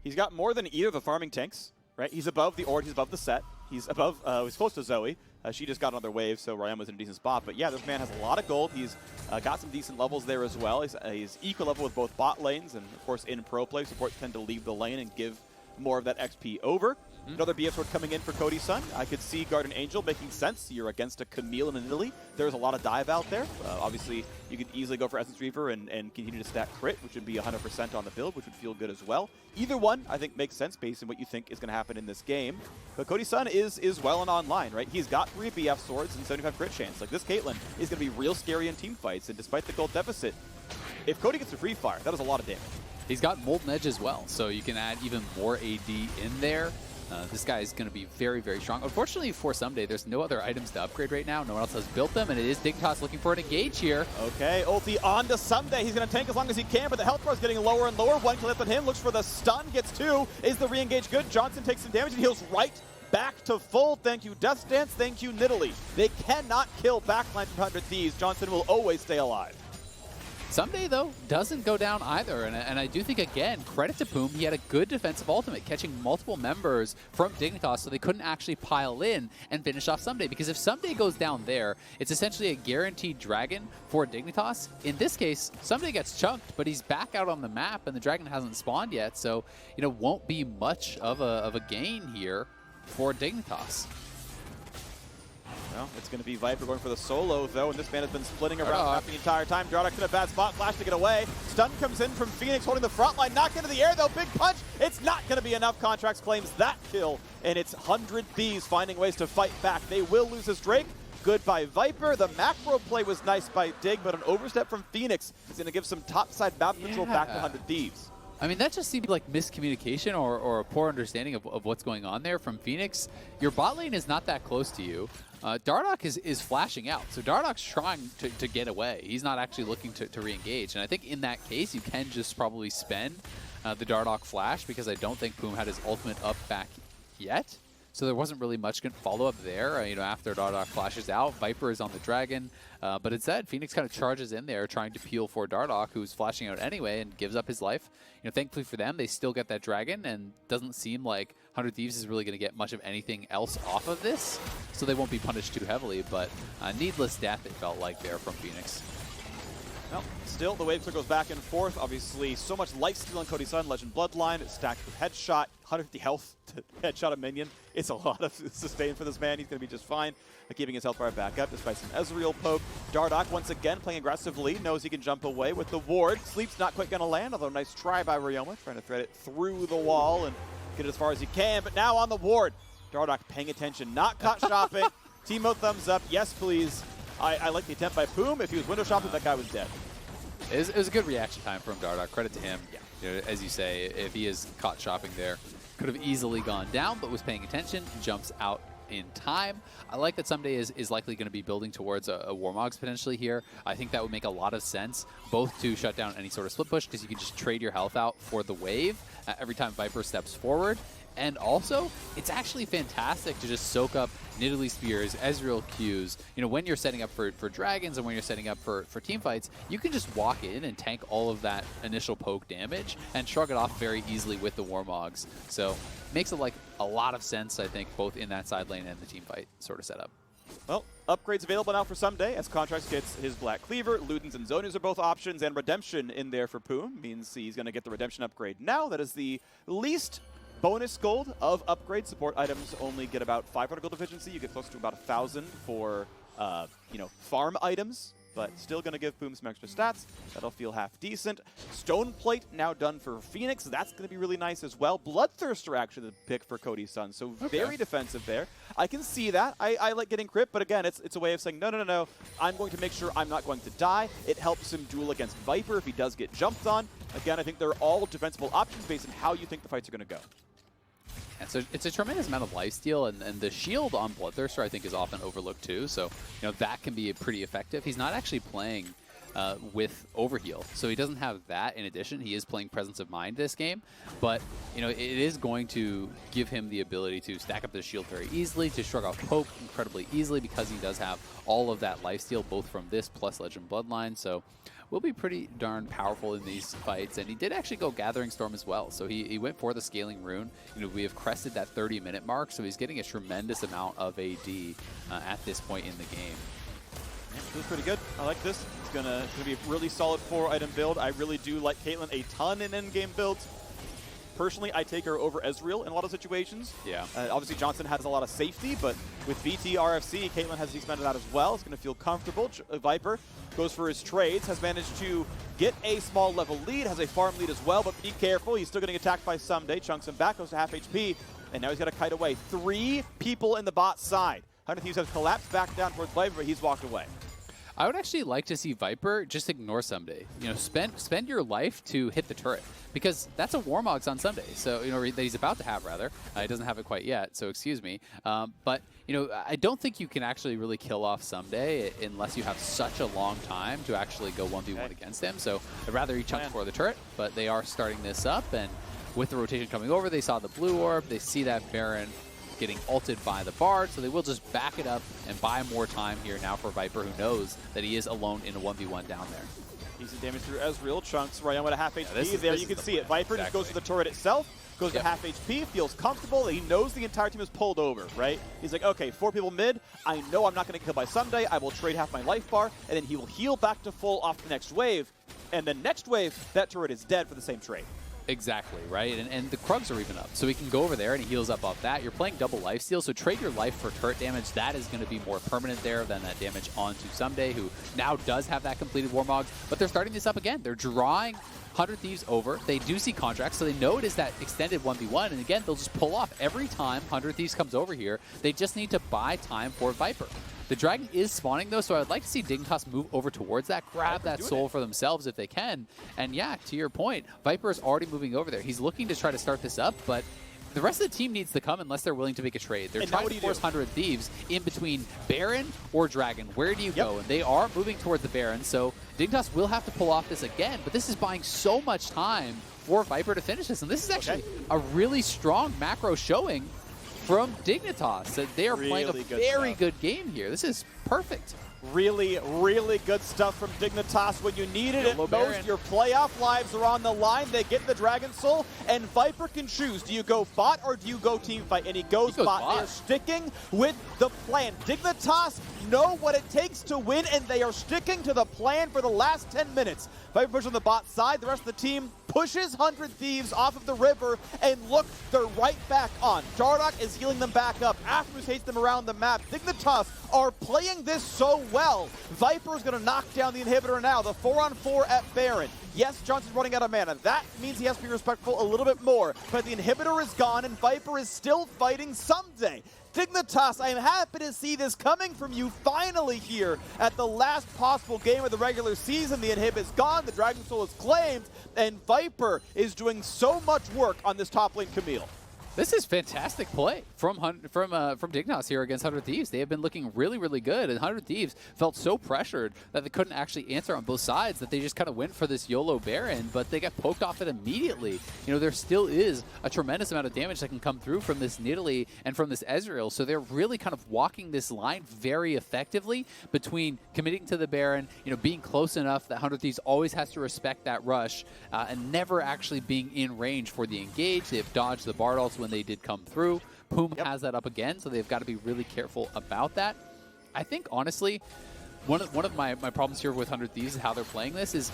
He's got more than either of the farming tanks, right? He's above the Ornn, he's above the Sett. He's above, he's close to Zoe. She just got another wave, so Ryoma's in a decent spot. But yeah, this man has a lot of gold. He's got some decent levels there as well. He's equal level with both bot lanes, and of course in pro play, supports tend to leave the lane and give more of that XP over. Another BF sword coming in for Cody Sun. I could see Guardian Angel making sense. You're against a Camille and a Nidalee. There's a lot of dive out there. Obviously, you could easily go for Essence Reaver and continue to stack crit, which would be 100% on the build, which would feel good as well. Either one, I think, makes sense based on what you think is going to happen in this game. But Cody Sun is well and online, right? He's got 3 BF swords and 75 crit chance. Like, this Caitlyn is going to be real scary in team fights, and despite the gold deficit, if Cody gets a free fire, that is a lot of damage. He's got Molten Edge as well, so you can add even more AD in there. This guy is going to be very, very strong. Unfortunately for Ssumday, there's no other items to upgrade right now. No one else has built them, and it is Dignitas looking for an engage here. Okay, ulti on to Ssumday. He's going to tank as long as he can, but the health bar is getting lower and lower. One clip on him, looks for the stun, gets 2. Is the re-engage good? Johnsun takes some damage and heals right back to full. Thank you, Death Dance. Thank you, Nidalee. They cannot kill backline from 100 Thieves. Johnsun will always stay alive. Ssumday, though, doesn't go down either, and I do think, again, credit to Poome, he had a good defensive ultimate, catching multiple members from Dignitas so they couldn't actually pile in and finish off Ssumday, because if Ssumday goes down there, it's essentially a guaranteed dragon for Dignitas. In this case, Ssumday gets chunked, but he's back out on the map, and the dragon hasn't spawned yet, so, won't be much of a gain here for Dignitas. Well, it's going to be Viper going for the solo, though, and this man has been splitting around the entire time. Dardoch's in a bad spot, flash to get away. Stun comes in from Fenix, holding the front line, knocked into the air, though, big punch. It's not going to be enough. Contractz claims that kill, and it's 100 Thieves finding ways to fight back. They will lose this Drake. Good by Viper. The macro play was nice by Dig, but an overstep from Fenix is going to give some topside map control back to 100 Thieves. I mean, that just seemed like miscommunication or a poor understanding of what's going on there from Fenix. Your bot lane is not that close to you. Dardoch is flashing out, so Dardoch's trying to get away. He's not actually looking to re-engage, and I think in that case, you can just probably spend the Dardoch flash, because I don't think Poome had his ultimate up back yet. So there wasn't really much follow-up there. After Dardoch flashes out, Viper is on the dragon. But instead, Fenix kind of charges in there, trying to peel for Dardoch, who's flashing out anyway and gives up his life. Thankfully for them, they still get that dragon, and doesn't seem like 100 Thieves is really going to get much of anything else off of this. So they won't be punished too heavily, but needless death, it felt like there from Fenix. Well, still, the wave goes back and forth. Obviously, so much lifesteal on Cody Sun, Legend Bloodline. It's stacked with headshot, 150 health to headshot a minion. It's a lot of sustain for this man. He's going to be just fine, keeping his health bar back up despite some Ezreal poke. Dardoch, once again, playing aggressively, knows he can jump away with the ward. Sleep's not quite going to land, although nice try by Ryoma, trying to thread it through the wall and get it as far as he can. But now on the ward, Dardoch paying attention, not caught shopping. Teemo thumbs up, yes please. I like the attempt by Poome. If he was window shopping, that guy was dead. It was a good reaction time from Dardoch. Credit to him. Yeah. As you say, if he is caught shopping there, could have easily gone down, but was paying attention, jumps out in time. I like that Ssumday is likely going to be building towards a Warmogs potentially here. I think that would make a lot of sense, both to shut down any sort of split push, because you can just trade your health out for the wave every time Viper steps forward. And also, it's actually fantastic to just soak up Nidalee Spears, Ezreal Qs. When you're setting up for dragons and when you're setting up for team fights, you can just walk in and tank all of that initial poke damage and shrug it off very easily with the Warmogs. So, makes it like a lot of sense, I think, both in that side lane and the team fight sort of setup. Well, upgrades available now for Ssumday as Contractz gets his Black Cleaver. Ludens and Zhonya's are both options, and Redemption in there for Poome means he's going to get the Redemption upgrade now. That is the least bonus gold of upgrade. Support items only get about 500 gold efficiency. You get close to about 1,000 for, farm items, but still going to give Poome some extra stats. That'll feel half decent. Stone Plate now done for Fenix. That's going to be really nice as well. Bloodthirster actually the pick for Cody Sun, so very defensive there. I can see that. I like getting crit, but again, it's a way of saying, no. I'm going to make sure I'm not going to die. It helps him duel against Viper if he does get jumped on. Again, I think they're all defensible options based on how you think the fights are going to go. And so it's a tremendous amount of lifesteal, and the shield on Bloodthirster I think is often overlooked too. So that can be pretty effective. He's not actually playing with Overheal, so he doesn't have that. In addition, he is playing Presence of Mind this game, but it is going to give him the ability to stack up the shield very easily, to shrug off Poke incredibly easily because he does have all of that lifesteal both from this plus Legend Bloodline. So will be pretty darn powerful in these fights, and he did actually go Gathering Storm as well. So he went for the Scaling Rune. We have crested that 30-minute mark, so he's getting a tremendous amount of AD at this point in the game. Yeah, feels pretty good. I like this. It's gonna be a really solid 4-item build. I really do like Caitlyn a ton in endgame builds. Personally, I take her over Ezreal in a lot of situations. Yeah. Obviously, Johnsun has a lot of safety, but with VT, RFC, Caitlyn has these amount of that as well. It's going to feel comfortable. Viper goes for his trades, has managed to get a small level lead, has a farm lead as well, but be careful. He's still getting attacked by Ssumday. Chunks him back, goes to half HP, and now he's got to kite away. 3 people in the bot side. Hunter Thieves has collapsed back down towards Viper, but he's walked away. I would actually like to see Viper just ignore Ssumday. Spend your life to hit the turret, because that's a Warmogs on Ssumday. So that he's about to have, rather. He doesn't have it quite yet, so excuse me. But I don't think you can actually really kill off Ssumday unless you have such a long time to actually go 1v1 against him. So I'd rather he chunks for the turret, but they are starting this up, and with the rotation coming over, they saw the blue orb, they see that Baron getting ulted by the Bard, so they will just back it up and buy more time here now for Viper, who knows that he is alone in a 1v1 down there. Easy damage through Ezreal. Chunks, Ryoma to half HP. There you can see it. Viper just goes for the turret itself, goes to half HP, feels comfortable. He knows the entire team is pulled over, right? He's like, okay, 4 people mid. I know I'm not going to get killed by Ssumday. I will trade half my life bar, and then he will heal back to full off the next wave. And the next wave, that turret is dead for the same trade. Exactly, right? And the Krugs are even up, so he can go over there and he heals up off that. You're playing double lifesteal, so trade your life for turret damage. That is going to be more permanent there than that damage onto Ssumday, who now does have that completed Warmogs. But they're starting this up again. They're drawing 100 Thieves over. They do see Contractz, so they know it is that extended 1v1. And again, they'll just pull off every time 100 Thieves comes over here. They just need to buy time for Viper. The dragon is spawning, though, so I'd like to see Dignitas move over towards that, grab that soul for themselves if they can. And yeah, to your point, Viper is already moving over there. He's looking to try to start this up, but the rest of the team needs to come unless they're willing to make a trade. They're trying to force 100 Thieves in between Baron or Dragon. Where do you go? And they are moving towards the Baron, so Dignitas will have to pull off this again, but this is buying so much time for Viper to finish this. And this is actually a really strong macro showing from Dignitas. That they are playing a very good game here. This is perfect. Really, really good stuff from Dignitas when you needed it most. Your playoff lives are on the line. They get the Dragon Soul, and Viper can choose. Do you go bot or do you go team fight? And he goes bot. They are sticking with the plan. Dignitas know what it takes to win, and they are sticking to the plan for the last 10 minutes. Viper pushes on the bot side. The rest of the team pushes 100 Thieves off of the river, and look, they're right back on. Dardoch is healing them back up. Aphromoo hates them around the map. Dignitas are playing this so well. Viper is going to knock down the inhibitor now. The 4-on-4 at Baron. Yes, Johnson's running out of mana. That means he has to be respectful a little bit more. But the inhibitor is gone, and Viper is still fighting Ssumday. Dignitas, I am happy to see this coming from you finally here at the last possible game of the regular season. The inhib is gone, the Dragon Soul is claimed, and Viper is doing so much work on this top lane Camille. This is fantastic play from Dignitas here against 100 Thieves. They have been looking really, really good, and 100 Thieves felt so pressured that they couldn't actually answer on both sides, that they just kind of went for this YOLO Baron, but they got poked off it immediately. There still is a tremendous amount of damage that can come through from this Nidalee and from this Ezreal, so they're really kind of walking this line very effectively between committing to the Baron, being close enough that 100 Thieves always has to respect that rush, and never actually being in range for the engage. They've dodged the Bard ults when they did come through. Poome has that up again, so they've got to be really careful about that. I think, honestly, one of my problems here with 100 Thieves and how they're playing this is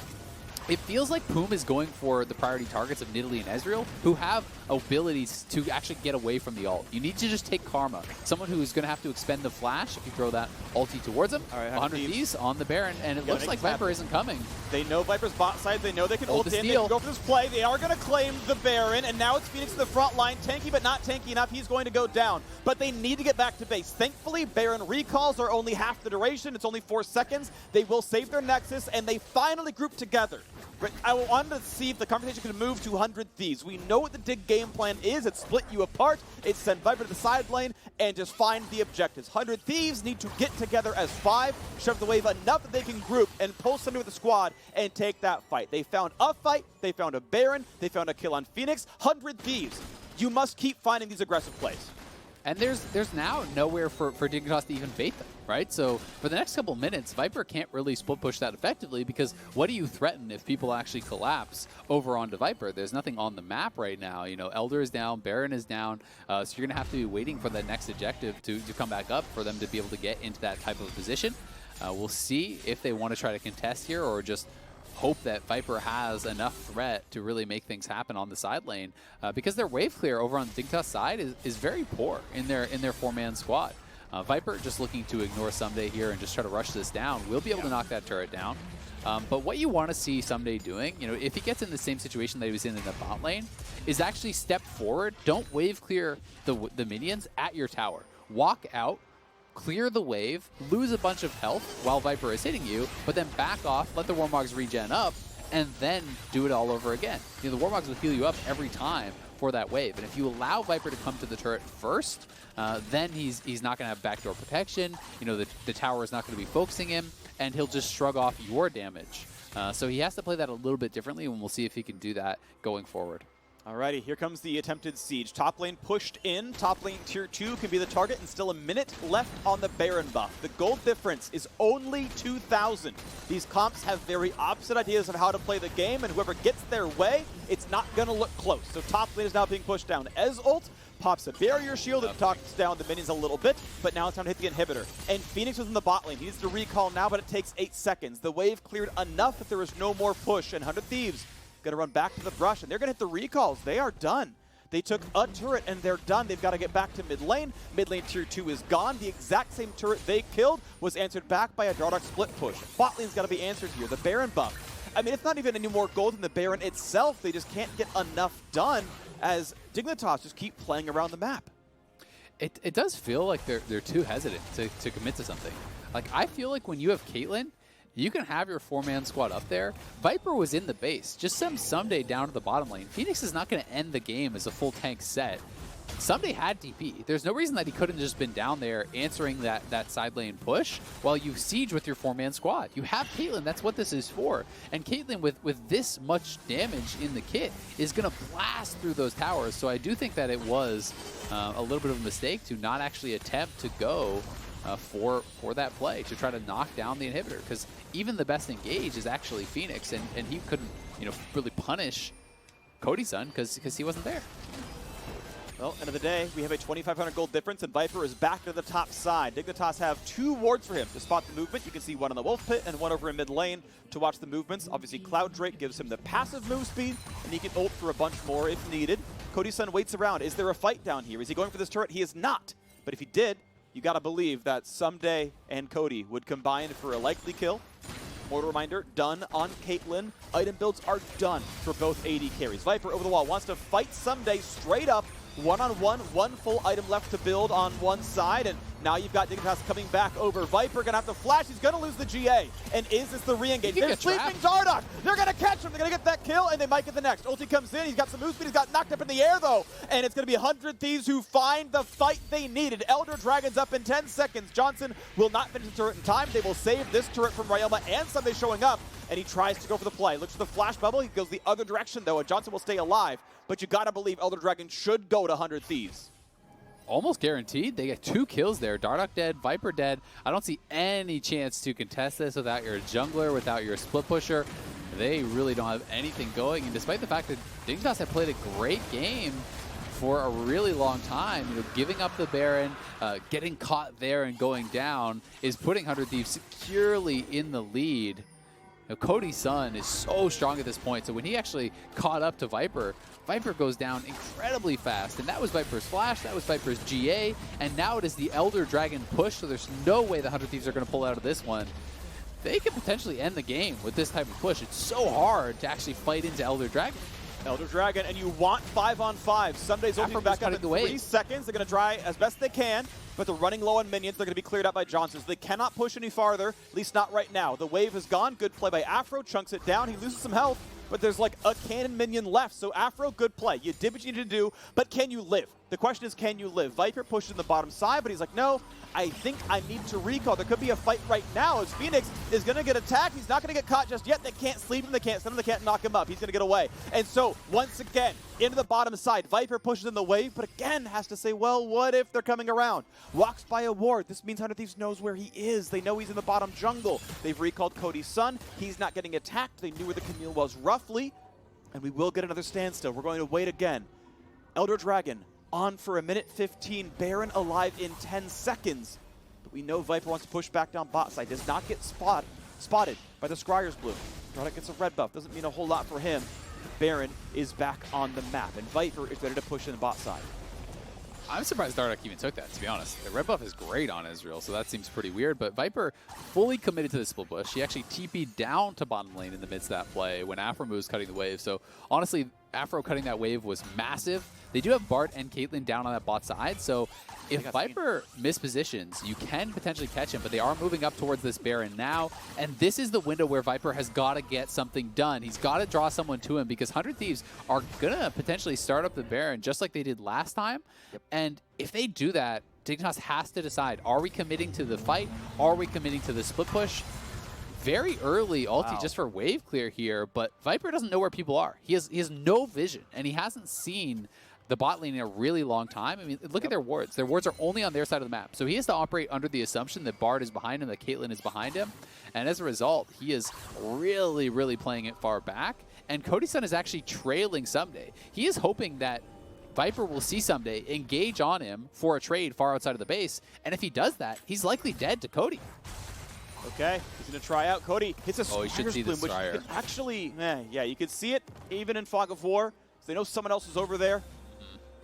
it feels like Poome is going for the priority targets of Nidalee and Ezreal, who have abilities to actually get away from the ult. You need to just take Karma, someone who's going to have to expend the flash if you throw that ulti towards him. All right, 100 Thieves on the Baron, and it looks like Viper isn't coming. They know Viper's bot side. They know they can ult in. They can go for this play. They are going to claim the Baron, and now it's Phoenix in the front line. Tanky, but not tanky enough. He's going to go down. But they need to get back to base. Thankfully, Baron recalls are only half the duration. It's only 4 seconds. They will save their Nexus, and they finally group together. But I wanted to see if the conversation could move to 100 Thieves. We know what the Dig game plan is. It's split you apart. It's send Viper to the side lane and just find the objectives. 100 Thieves need to get together as 5, shove the wave enough that they can group and pull Ssumday with the squad and take that fight. They found a fight. They found a Baron. They found a kill on Fenix. 100 Thieves. You must keep finding these aggressive plays. And there's now nowhere for Dignitas to even bait them, right? So for the next couple minutes, Viper can't really split push that effectively because what do you threaten if people actually collapse over onto Viper? There's nothing on the map right now. You know, Elder is down, Baron is down, so you're going to have to be waiting for that next objective to come back up for them to be able to get into that type of position. We'll see if they want to try to contest here or just hope that Viper has enough threat to really make things happen on the side lane because their wave clear over on the Dignitas side is very poor in their 4-man squad. Viper just looking to ignore Ssumday here and just try to rush this down. We'll be able to knock that turret down. But what you want to see Ssumday doing, you know, if he gets in the same situation that he was in the bot lane, is actually step forward. Don't wave clear the minions at your tower. Walk out, clear the wave, lose a bunch of health while Viper is hitting you, but then back off, let the Warmogs regen up, and then do it all over again. You know, the Warmogs will heal you up every time for that wave. And if you allow Viper to come to the turret first, then he's not going to have backdoor protection. You know, the tower is not going to be focusing him, and he'll just shrug off your damage. So he has to play that a little bit differently, and we'll see if he can do that going forward. Alrighty, here comes the attempted siege. Top lane pushed in. Top lane tier 2 can be the target, and still a minute left on the Baron buff. The gold difference is only 2,000. These comps have very opposite ideas of how to play the game, and whoever gets their way, it's not going to look close. So top lane is now being pushed down. Ult pops a barrier shield and talks down the minions a little bit, but now it's time to hit the inhibitor. And Fenix was in the bot lane. He needs to recall now, but it takes 8 seconds. The wave cleared enough that there is no more push, and 100 Thieves going to run back to the brush, and they're going to hit the recalls. They are done. They took a turret, and they're done. They've got to get back to mid lane. Mid lane tier 2 is gone. The exact same turret they killed was answered back by a Dardoch split push. Bot lane's got to be answered here. The Baron buff. I mean, it's not even any more gold than the Baron itself. They just can't get enough done as Dignitas just keep playing around the map. It does feel like they're too hesitant to commit to something. Like, I feel like when you have Caitlyn, you can have your 4-man squad up there. Viper was in the base. Just send Ssumday down to the bottom lane. Fenix is not going to end the game as a full tank Sett. Ssumday had TP. There's no reason that he couldn't just been down there answering that side lane push while you siege with your 4-man squad. You have Caitlyn. That's what this is for. And Caitlyn, with this much damage in the kit, is going to blast through those towers. So I do think that it was a little bit of a mistake to not actually attempt to go for that play, to try to knock down the inhibitor, because even the best engage is actually Fenix, and he couldn't, you know, really punish Cody Sun because he wasn't there. Well, end of the day, we have a 2,500 gold difference, and Viper is back to the top side. Dignitas have 2 wards for him to spot the movement. You can see one in the Wolf Pit and one over in mid lane to watch the movements. Obviously, Cloud Drake gives him the passive move speed, and he can ult for a bunch more if needed. Cody Sun waits around. Is there a fight down here? Is he going for this turret? He is not. But if he did, you got to believe that Ssumday and Cody would combine for a likely kill. Mortal reminder, done on Caitlyn. Item builds are done for both AD carries. Viper over the wall wants to fight Ssumday straight up. One-on-one, one full item left to build on one side, and now you've got Dignitas coming back over. Viper gonna have to flash. He's gonna lose the GA. And is this the re-engage? They're sleeping Dardoch. They're gonna catch him. They're gonna get that kill, and they might get the next. Ulti comes in. He's got some move speed. He's got knocked up in the air, though. And it's gonna be 100 Thieves who find the fight they needed. Elder Dragon's up in 10 seconds. Johnsun will not finish the turret in time. They will save this turret from Ryoma and Ssumday showing up. And he tries to go for the play. Looks for the flash bubble. He goes the other direction, though, and Johnsun will stay alive. But you gotta believe Elder Dragon should go to 100 Thieves. Almost guaranteed. They get 2 kills there. Dardoch dead, Viper dead. I don't see any chance to contest this without your jungler, without your split pusher. They really don't have anything going. And despite the fact that Dignitas have played a great game for a really long time, you know, giving up the Baron, getting caught there and going down is putting 100 Thieves securely in the lead. Now, Cody Sun is so strong at this point, so when he actually caught up to Viper, Viper goes down incredibly fast, and that was Viper's flash, that was Viper's GA, and now it is the Elder Dragon push, so there's no way the 100 Thieves are going to pull out of this one. They could potentially end the game with this type of push. It's so hard to actually fight into Elder Dragon. Elder Dragon, and you want 5-on-5. Ssumday's ulti back up in 3 seconds. They're going to try as best they can, but they're running low on minions. They're going to be cleared out by Johnsun, so they cannot push any farther, at least not right now. The wave is gone. Good play by Aphro. Chunks it down. He loses some health, but there's like a cannon minion left. So Aphro, good play. You did what you needed to do, but can you live? The question is, can you live? Viper pushed in the bottom side, but he's like, no, I think I need to recall. There could be a fight right now as Phoenix is going to get attacked. He's not going to get caught just yet. They can't sleep him. They can't stun him. They can't knock him up. He's going to get away. And so, once again, into the bottom side. Viper pushes in the wave, but again has to say, well, what if they're coming around? Walks by a ward. This means 100 Thieves knows where he is. They know he's in the bottom jungle. They've recalled Cody Sun. He's not getting attacked. They knew where the Camille was roughly. And we will get another standstill. We're going to wait again. Elder Dragon on for 1:15. Baron alive in 10 seconds. But we know Viper wants to push back down bot side. Does not get spotted by the Scryer's blue. Dardoch gets a red buff. Doesn't mean a whole lot for him. Baron is back on the map, and Viper is ready to push in the bot side. I'm surprised Dardoch even took that, to be honest. The red buff is great on Ezreal, so that seems pretty weird. But Viper fully committed to the split push. He actually TP'd down to bottom lane in the midst of that play when Aphromoo was cutting the wave. So honestly, Aphro cutting that wave was massive. They do have Bart and Caitlyn down on that bot side, so if Viper mispositions, you can potentially catch him, but they are moving up towards this Baron now, and this is the window where Viper has got to get something done. He's got to draw someone to him because 100 Thieves are going to potentially start up the Baron just like they did last time, and if they do that, Dignitas has to decide, are we committing to the fight? Are we committing to the split push? Very early ulti just for wave clear here, but Viper doesn't know where people are. He has no vision, and he hasn't seen the bot lane in a really long time. I mean, look at their wards. Their wards are only on their side of the map. So he has to operate under the assumption that Bard is behind him, that Caitlyn is behind him. And as a result, he is really, really playing it far back. And Cody Sun is actually trailing Ssumday. He is hoping that Viper will see Ssumday, engage on him for a trade far outside of the base. And if he does that, he's likely dead to Cody. Okay, he's going to try out. Cody hits a he should see the which Scryer. Actually, yeah, you can see it even in Fog of War. So they know someone else is over there.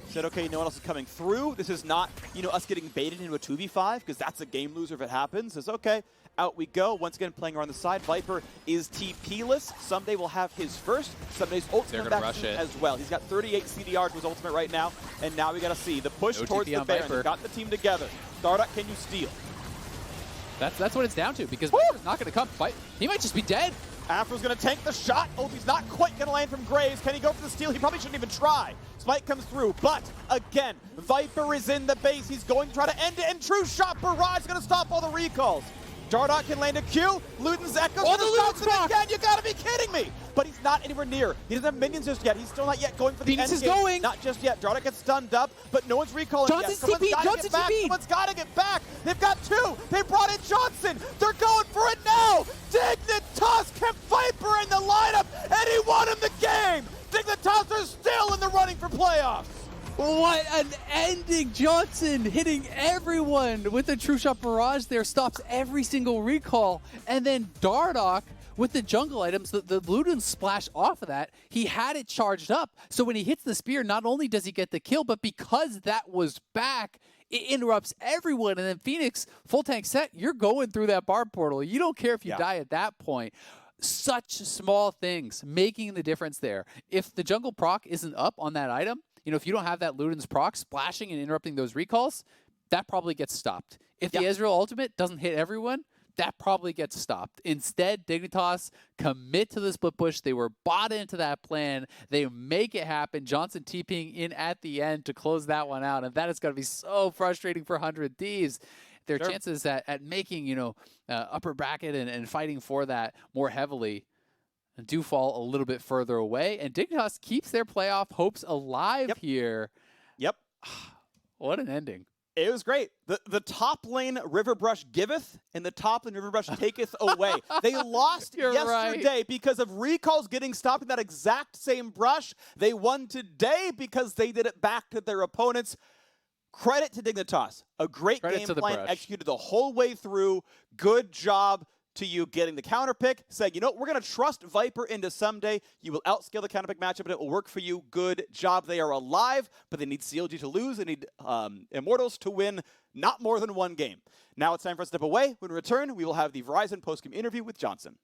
Said, okay, no one else is coming through. This is not, us getting baited into a 2v5, because that's a game loser if it happens. Says, okay, out we go. Once again, playing around the side. Viper is TP-less. Ssumday will have his first. Ssumday's ultimate back as well. He's got 38 CDR to his ultimate right now, and now we got to see the push towards the Baron. They've got the team together. Dardoch, can you steal? That's what it's down to, because Viper's not going to come fight. He might just be dead. Afro's going to tank the shot. Ulti's not quite going to land from Graves. Can he go for the steal? He probably shouldn't even try. Spike comes through, but again, Viper is in the base. He's going to try to end it, and True Shot Barrage is going to stop all the recalls. Dardoch can land a Q. Luden's Echo's going to stop it again. You got to be kidding me. But he's not anywhere near. He doesn't have minions just yet. He's still not yet going for the Phoenix end is game. going. Not just yet. Dardoch gets stunned up, but no one's recalling yet. Someone's got to get back. Someone's got to get back. They've got two. They brought in Johnsun. They're going for it now. Dignitas kept Viper in the lineup, and he won him the game. Dignitas are still in the running for playoffs. What an ending! Johnsun hitting everyone with the True Shot Barrage there, stops every single recall. And then Dardoch with the jungle items, the Luden splash off of that, he had it charged up. So when he hits the spear, not only does he get the kill, but because that was back, it interrupts everyone. And then Phoenix, full tank Sett, you're going through that barb portal. You don't care if you die at that point. Such small things making the difference there. If the jungle proc isn't up on that item, if you don't have that Luden's proc splashing and interrupting those recalls, that probably gets stopped. If the Ezreal ultimate doesn't hit everyone, that probably gets stopped. Instead, Dignitas commit to the split push. They were bought into that plan. They make it happen. Johnsun TPing in at the end to close that one out, and that is going to be so frustrating for 100 Thieves. Their chances at making, upper bracket and fighting for that more heavily do fall a little bit further away. And Dignitas keeps their playoff hopes alive here. What an ending. It was great. The top lane River Brush giveth, and the top lane River Brush taketh away. They lost yesterday because of recalls getting stopped in that exact same brush. They won today because they did it back to their opponents. Credit to Dignitas. A great game plan executed the whole way through. Good job to you getting the counter pick. Saying, we're going to trust Viper into Ssumday. You will outscale the counter pick matchup, and it will work for you. Good job. They are alive, but they need CLG to lose. They need Immortals to win not more than one game. Now it's time for us to step away. When we return, we will have the Verizon post-game interview with Johnsun.